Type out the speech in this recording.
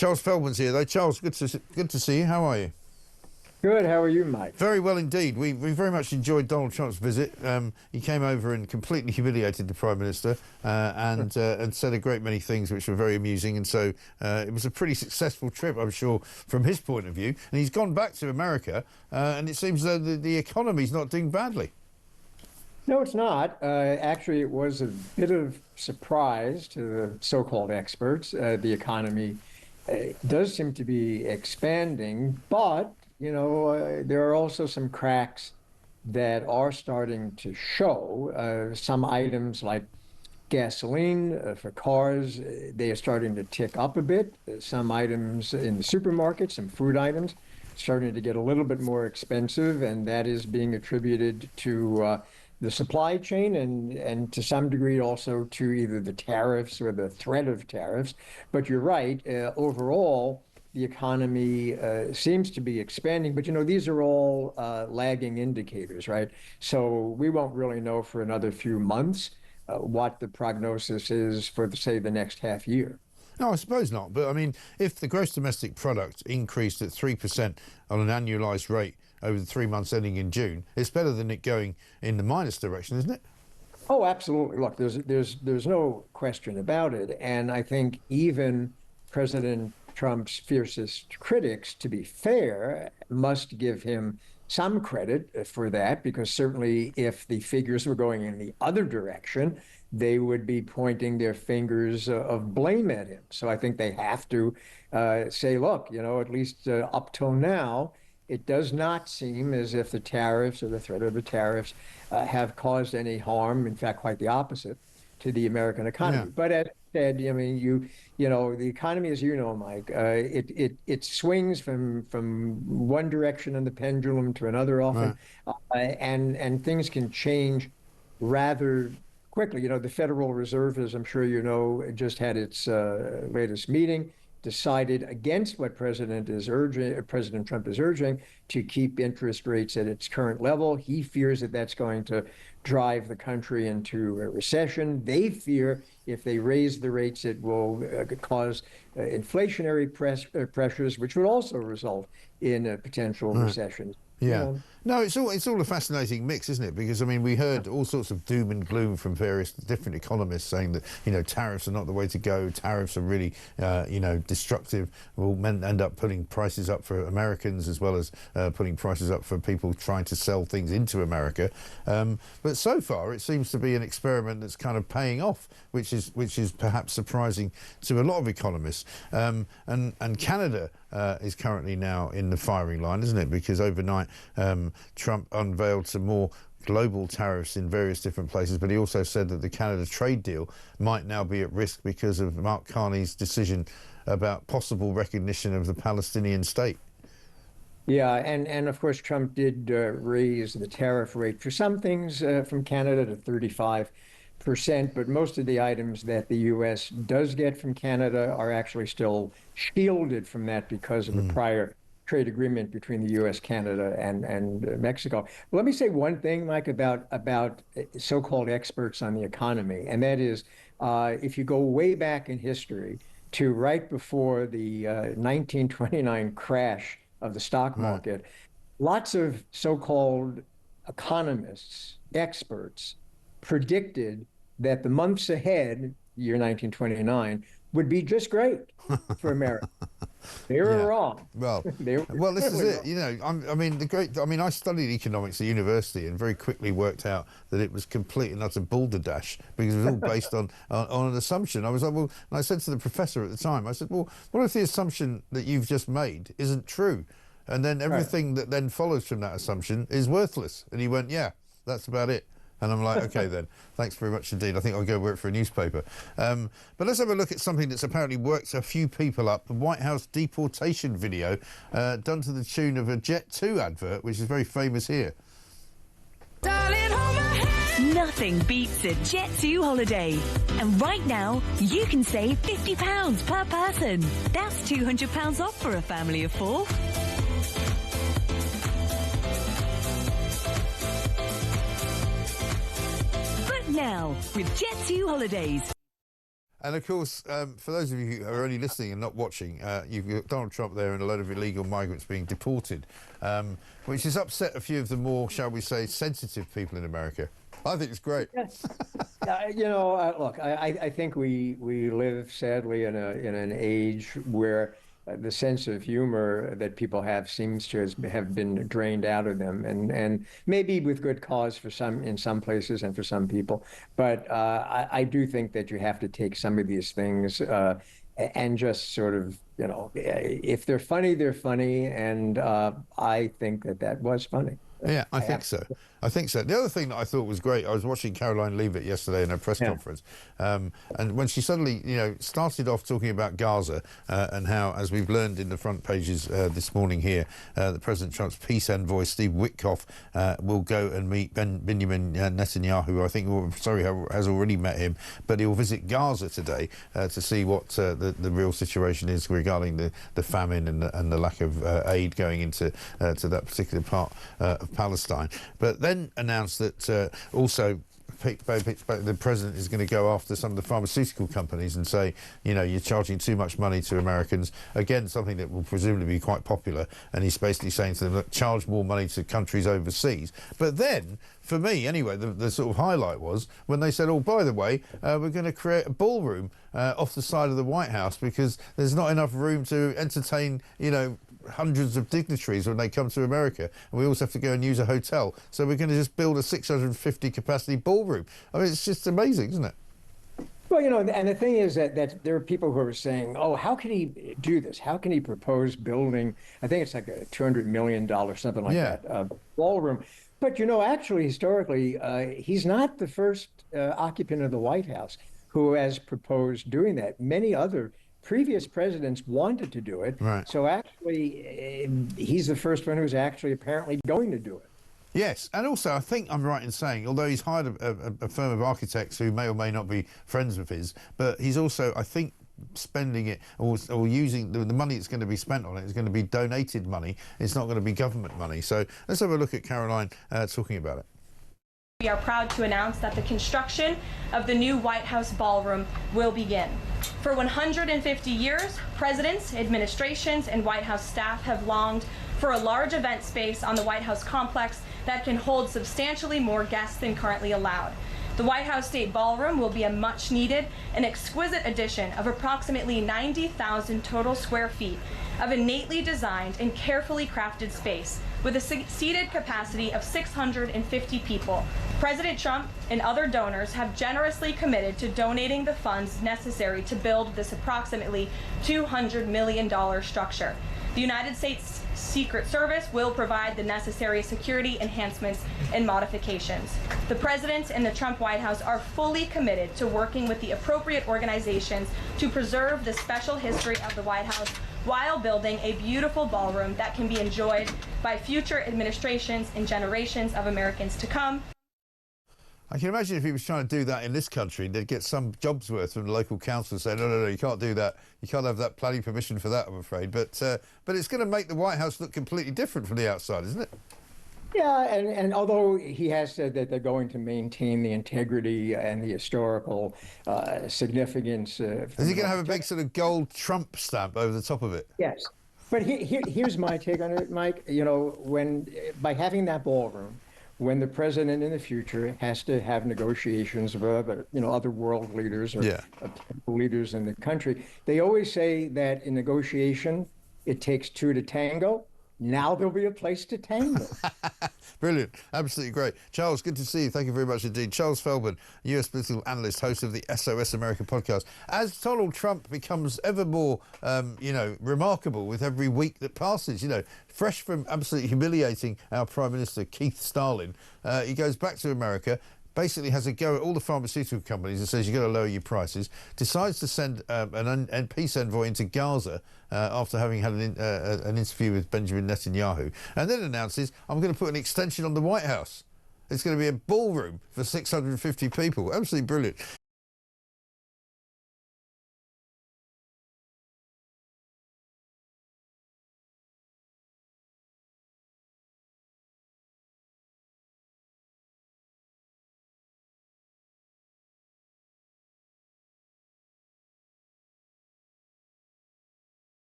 Charles Feldman's here, though. Charles, good to see you. How are you? Good. How are you, Mike? Very well indeed. We very much enjoyed Donald Trump's visit. He came over and completely humiliated the Prime Minister and said a great many things which were very amusing. And so it was a pretty successful trip, I'm sure, from his point of view. And he's gone back to America, and it seems that the economy's not doing badly. No, it's not. Actually, it was a bit of surprise to the so-called experts. The economy does seem to be expanding, but there are also some cracks that are starting to show. Some items like gasoline for cars, they are starting to tick up a bit. Some items in the supermarket, some food items, starting to get a little bit more expensive, and that is being attributed to the supply chain and to some degree also to either the tariffs or the threat of tariffs. But you're right, overall, the economy seems to be expanding, but these are all lagging indicators, right? So we won't really know for another few months what the prognosis is for, say, the next half year. No, I suppose not. But I mean, if the gross domestic product increased at 3% on an annualised rate over the 3 months ending in June, it's better than it going in the minus direction, isn't it? Oh, absolutely. Look, there's no question about it. And I think even President Trump's fiercest critics, to be fair, must give him some credit for that, because certainly if the figures were going in the other direction, they would be pointing their fingers of blame at him. So I think they have to say, look, at least up till now, it does not seem as if the tariffs or the threat of the tariffs have caused any harm. In fact, quite the opposite to the American economy. Yeah. But as I said, I mean, the economy, as you know, Mike, it swings from one direction in the pendulum to another often, right. And things can change rather quickly. The Federal Reserve, as I'm sure you know, just had its latest meeting, decided against what President Trump is urging, to keep interest rates at its current level. He fears that that's going to drive the country into a recession. They fear if they raise the rates, it will cause inflationary pressures, which would also result in a potential recession. Yeah. No, it's all a fascinating mix, isn't it? Because, I mean, we heard all sorts of doom and gloom from various different economists saying that, tariffs are not the way to go. Tariffs are really, destructive. Will end up putting prices up for Americans as well as putting prices up for people trying to sell things into America. But so far, it seems to be an experiment that's kind of paying off, which is perhaps surprising to a lot of economists. And Canada is currently now in the firing line, isn't it? Because overnight, Trump unveiled some more global tariffs in various different places, but he also said that the Canada trade deal might now be at risk because of Mark Carney's decision about possible recognition of the Palestinian state. Yeah, and of course, Trump did raise the tariff rate for some things from Canada to 35%, but most of the items that the U.S. does get from Canada are actually still shielded from that because of the prior trade agreement between the U.S., Canada, and Mexico. Let me say one thing, Mike, about so-called experts on the economy, and that is, if you go way back in history to right before the 1929 crash of the stock market, lots of so-called economists, experts, predicted that the months ahead, year 1929, would be just great for America. They were wrong. Well, this is it. I studied economics at university and very quickly worked out that it was complete and utter balderdash because it was all based on an assumption. I was like, well, and I said to the professor at the time, I said, well, what if the assumption that you've just made isn't true? And then everything that then follows from that assumption is worthless. And he went, yeah, that's about it. And I'm like, okay then, thanks very much indeed. I think I'll go work for a newspaper. But let's have a look at something that's apparently worked a few people up. The White House deportation video done to the tune of a Jet2 advert, which is very famous here. Nothing beats a Jet2 holiday. And right now, you can save £50 per person. That's £200 off for a family of 4. Now, with Jet2 Holidays. And of course, for those of you who are only listening and not watching, you've got Donald Trump there and a load of illegal migrants being deported, which has upset a few of the more, shall we say, sensitive people in America. I think it's great. Yes. Look, I think we live sadly in an age where the sense of humor that people have seems to have been drained out of them, and maybe with good cause for some in some places and for some people. But I do think that you have to take some of these things and just sort of, if they're funny, they're funny, and I think that was funny. Yeah, I think so. I think so. The other thing that I thought was great, I was watching Caroline Leavitt yesterday in her press conference, and when she suddenly, started off talking about Gaza and how, as we've learned in the front pages this morning here, that President Trump's peace envoy, Steve Witkoff, will go and meet Benjamin Netanyahu, I think, has already met him, but he'll visit Gaza today to see what the real situation is regarding the famine and the lack of aid going into to that particular part of Palestine. But then announced that also the president is going to go after some of the pharmaceutical companies and say, you're charging too much money to Americans. Again, something that will presumably be quite popular. And he's basically saying to them, look, charge more money to countries overseas. But then, for me anyway, the sort of highlight was when they said, oh, by the way, we're going to create a ballroom off the side of the White House because there's not enough room to entertain, hundreds of dignitaries when they come to America, and we also have to go and use a hotel. So we're going to just build a 650 capacity ballroom. I mean, it's just amazing, isn't it? Well, and the thing is that there are people who are saying, oh, how can he do this? How can he propose building, I think it's like a $200 million, something like that, ballroom. But, actually, historically, he's not the first occupant of the White House who has proposed doing that. Many other previous presidents wanted to do it. Right. So actually, he's the first one who's actually apparently going to do it. Yes, and also I think I'm right in saying, although he's hired a firm of architects who may or may not be friends of his, but he's also, I think, spending it or using the money that's going to be spent on it is going to be donated money. It's not going to be government money. So let's have a look at Caroline talking about it. We are proud to announce that the construction of the new White House ballroom will begin. For 150 years, presidents, administrations, and White House staff have longed for a large event space on the White House complex that can hold substantially more guests than currently allowed. The White House State Ballroom will be a much-needed and exquisite addition of approximately 90,000 total square feet of innately designed and carefully crafted space with a seated capacity of 650 people. President Trump and other donors have generously committed to donating the funds necessary to build this approximately $200 million structure. The United States Secret Service will provide the necessary security enhancements and modifications. The President and the Trump White House are fully committed to working with the appropriate organizations to preserve the special history of the White House while building a beautiful ballroom that can be enjoyed by future administrations and generations of Americans to come. I can imagine if he was trying to do that in this country, they'd get some jobs worth from the local council saying, no, you can't do that. You can't have that planning permission for that, I'm afraid. But it's going to make the White House look completely different from the outside, isn't it? Yeah, and although he has said that they're going to maintain the integrity and the historical significance. Is he going to have a big sort of gold Trump stamp over the top of it? Yes. But here's my take on it, Mike. By having that ballroom, when the president in the future has to have negotiations with other world leaders or leaders in the country, they always say that in negotiation, it takes two to tango. Now there'll be a place to tango. Brilliant. Absolutely great. Charles, good to see you. Thank you very much indeed. Charles Feldman, US political analyst, host of the SOS America podcast. As Donald Trump becomes ever more, remarkable with every week that passes, fresh from absolutely humiliating our Prime Minister, Keith Stalin, he goes back to America, basically has a go at all the pharmaceutical companies and says you've got to lower your prices, decides to send an peace envoy into Gaza after having had an interview with Benjamin Netanyahu, and then announces, I'm going to put an extension on the White House. It's going to be a ballroom for 650 people. Absolutely brilliant.